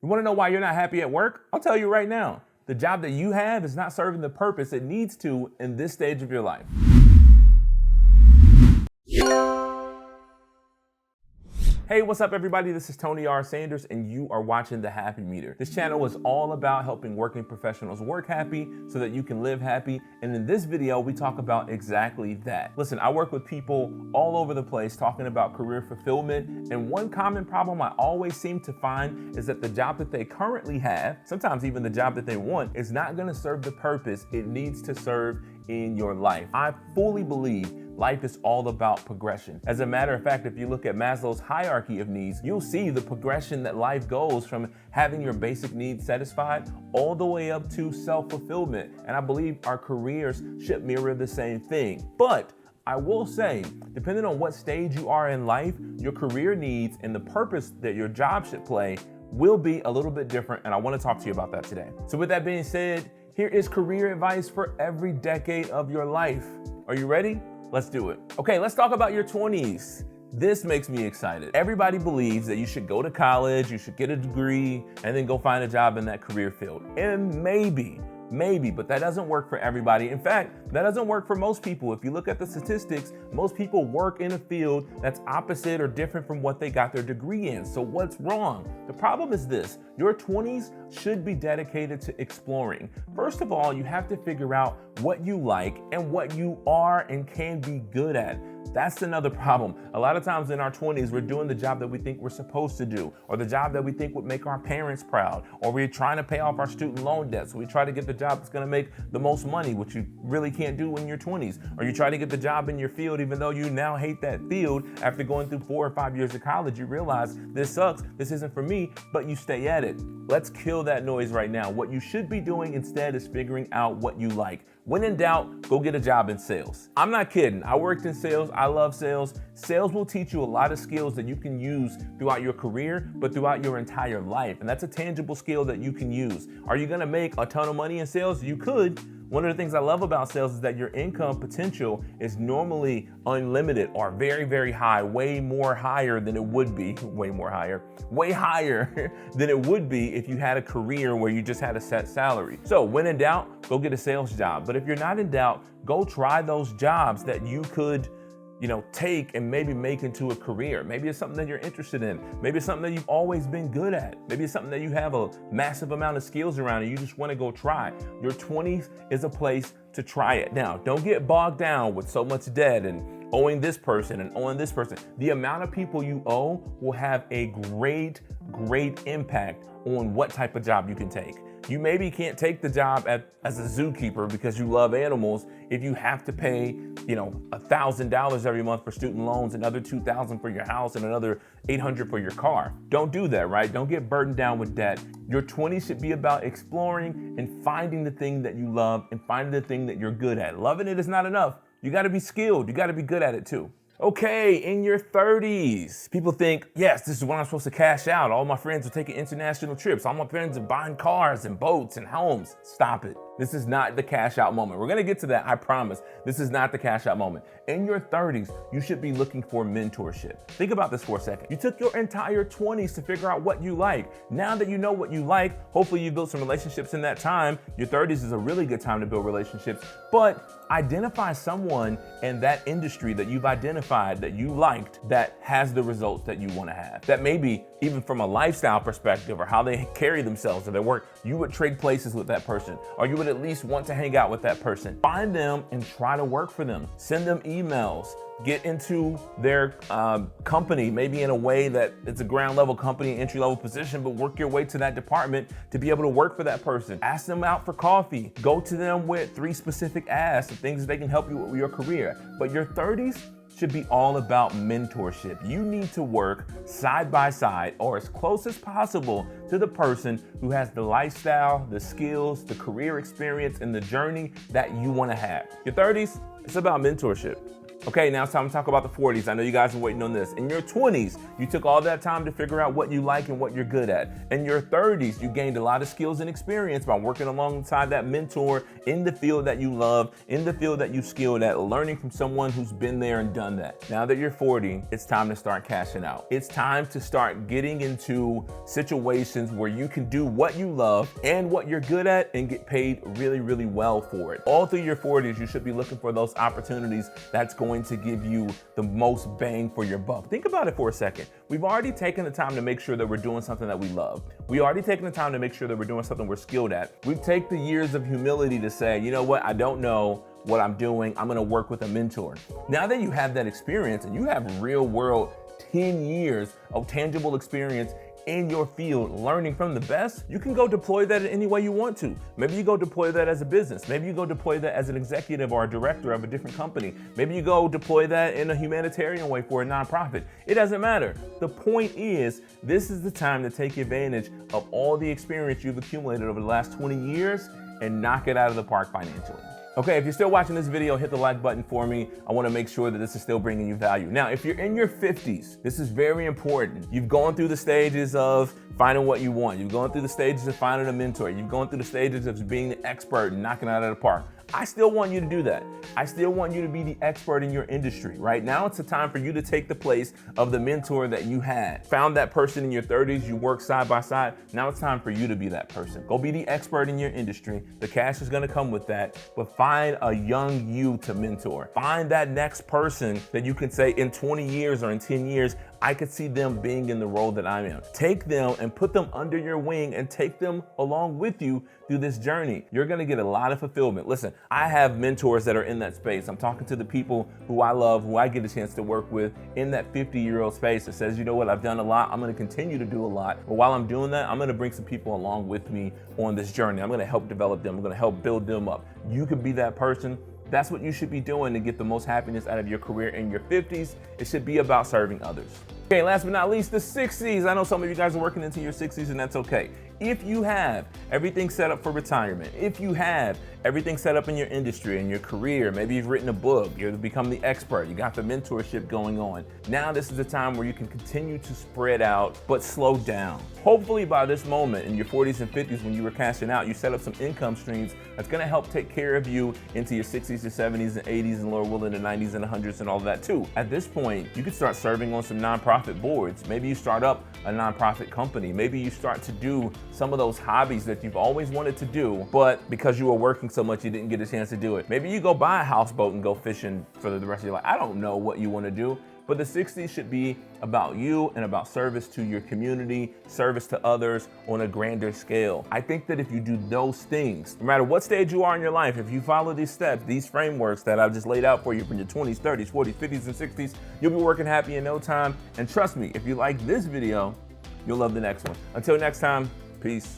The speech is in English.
You wanna know why you're not happy at work? I'll tell you right now. The job that you have is not serving the purpose it needs to in this stage of your life. Hey, what's up everybody? This is Tony R. Sanders and you are watching The Happy Meter. This channel is all about helping working professionals work happy so that you can live happy. And in this video, we talk about exactly that. Listen, I work with people all over the place talking about career fulfillment. And one common problem I always seem to find is that the job that they currently have, sometimes even the job that they want, is not gonna serve the purpose it needs to serve in your life. I fully believe life is all about progression. As a matter of fact, if you look at Maslow's hierarchy of needs, you'll see the progression that life goes from having your basic needs satisfied all the way up to self-fulfillment. And I believe our careers should mirror the same thing. But I will say, depending on what stage you are in life, your career needs and the purpose that your job should play will be a little bit different. And I want to talk to you about that today. So with that being said, here is career advice for every decade of your life. Are you ready? Let's do it. Okay, let's talk about your 20s. This makes me excited. Everybody believes that you should go to college, you should get a degree, and then go find a job in that career field. And maybe, but that doesn't work for everybody. In fact, that doesn't work for most people. If you look at the statistics, most people work in a field that's opposite or different from what they got their degree in. So what's wrong? The problem is this: your 20s should be dedicated to exploring. First of all, you have to figure out what you like and what you are and can be good at. That's another problem. A lot of times in our 20s, we're doing the job that we think we're supposed to do, or the job that we think would make our parents proud, or we're trying to pay off our student loan debt. So we try to get the job that's gonna make the most money, which you really can't do in your 20s. Or you try to get the job in your field, even though you now hate that field. After going through 4 or 5 years of college, you realize this sucks, this isn't for me, but you stay at it. Let's kill that noise right now. What you should be doing instead is figuring out what you like. When in doubt, go get a job in sales. I'm not kidding. I worked in sales. I love sales. Sales will teach you a lot of skills that you can use throughout your career, but throughout your entire life. And that's a tangible skill that you can use. Are you gonna make a ton of money in sales? You could. One of the things I love about sales is that your income potential is normally unlimited or very, very high, way higher than it would be than it would be if you had a career where you just had a set salary. So when in doubt, go get a sales job. But if you're not in doubt, go try those jobs that you could take and maybe make into a career. Maybe it's something that you're interested in. Maybe it's something that you've always been good at. Maybe it's something that you have a massive amount of skills around and you just want to go try. Your 20s is a place to try it. Now, don't get bogged down with so much debt and owing this person and owing this person. The amount of people you owe will have a great impact on what type of job you can take. You maybe can't take the job as a zookeeper because you love animals if you have to pay, $1,000 every month for student loans, another $2,000 for your house, and another $800 for your car. Don't do that, right? Don't get burdened down with debt. Your 20s should be about exploring and finding the thing that you love and finding the thing that you're good at. Loving it is not enough. You gotta be skilled. You gotta be good at it too. Okay, in your 30s, people think, yes, this is when I'm supposed to cash out. All my friends are taking international trips. All my friends are buying cars and boats and homes. Stop it. This is not the cash out moment. We're gonna get to that, I promise. This is not the cash out moment. In your 30s, you should be looking for mentorship. Think about this for a second. You took your entire 20s to figure out what you like. Now that you know what you like, hopefully you built some relationships in that time. Your 30s is a really good time to build relationships, but identify someone in that industry that you've identified that you liked that has the results that you wanna have. That maybe even from a lifestyle perspective or how they carry themselves or their work, you would trade places with that person, or you would at least want to hang out with that person. Find them and try to work for them. Send them emails. Get into their company, maybe in a way that it's a ground level company, entry level position, but work your way to that department to be able to work for that person. Ask them out for coffee. Go to them with 3 specific asks of things that they can help you with your career. But your 30s should be all about mentorship. You need to work side by side or as close as possible to the person who has the lifestyle, the skills, the career experience, and the journey that you want to have. Your 30s, it's about mentorship. Okay, now it's time to talk about the 40s. I know you guys are waiting on this. In your 20s, you took all that time to figure out what you like and what you're good at. In your 30s, you gained a lot of skills and experience by working alongside that mentor in the field that you love, in the field that you skilled at, learning from someone who's been there and done that. Now that you're 40, it's time to start cashing out. It's time to start getting into situations where you can do what you love and what you're good at and get paid really, really well for it. All through your 40s, you should be looking for those opportunities that's going to give you the most bang for your buck. Think about it for a second. We've already taken the time to make sure that we're doing something that we love. We already taken the time to make sure that we're doing something we're skilled at. We've taken the years of humility to say, you know what, I don't know what I'm doing. I'm gonna work with a mentor. Now that you have that experience and you have real world 10 years of tangible experience in your field, learning from the best, you can go deploy that in any way you want to. Maybe you go deploy that as a business. Maybe you go deploy that as an executive or a director of a different company. Maybe you go deploy that in a humanitarian way for a nonprofit. It doesn't matter. The point is, this is the time to take advantage of all the experience you've accumulated over the last 20 years and knock it out of the park financially. Okay, if you're still watching this video, hit the like button for me. I wanna make sure that this is still bringing you value. Now, if you're in your 50s, this is very important. You've gone through the stages of finding what you want. You've gone through the stages of finding a mentor. You've gone through the stages of being the expert and knocking it out of the park. I still want you to do that. I still want you to be the expert in your industry. Right now, it's a time for you to take the place of the mentor that you had. Found that person in your 30s, you work side by side. Now it's time for you to be that person. Go be the expert in your industry. The cash is gonna come with that, but find a young you to mentor. Find that next person that you can say in 20 years or in 10 years, I could see them being in the role that I'm in. Take them and put them under your wing and take them along with you through this journey. You're gonna get a lot of fulfillment. Listen, I have mentors that are in that space. I'm talking to the people who I love, who I get a chance to work with in that 50-year-old space that says, you know what, I've done a lot, I'm gonna continue to do a lot. But while I'm doing that, I'm gonna bring some people along with me on this journey. I'm gonna help develop them, I'm gonna help build them up. You could be that person. That's what you should be doing to get the most happiness out of your career in your 50s. It should be about serving others. Okay, last but not least, the 60s. I know some of you guys are working into your 60s and that's okay. If you have everything set up for retirement, if you have everything set up in your industry and your career, maybe you've written a book, you've become the expert, you got the mentorship going on. Now this is the time where you can continue to spread out, but slow down. Hopefully by this moment in your 40s and 50s when you were cashing out, you set up some income streams that's gonna help take care of you into your 60s and 70s and 80s and Lord willing the 90s and 100s and all of that too. At this point, you can start serving on some nonprofit boards. Maybe you start up a nonprofit company. Maybe you start to do some of those hobbies that you've always wanted to do, but because you were working so much, you didn't get a chance to do it. Maybe you go buy a houseboat and go fishing for the rest of your life. I don't know what you want to do, but the 60s should be about you and about service to your community, service to others on a grander scale. I think that if you do those things, no matter what stage you are in your life, if you follow these steps, these frameworks that I've just laid out for you from your 20s, 30s, 40s, 50s, and 60s, you'll be working happy in no time. And trust me, if you like this video, you'll love the next one. Until next time, peace.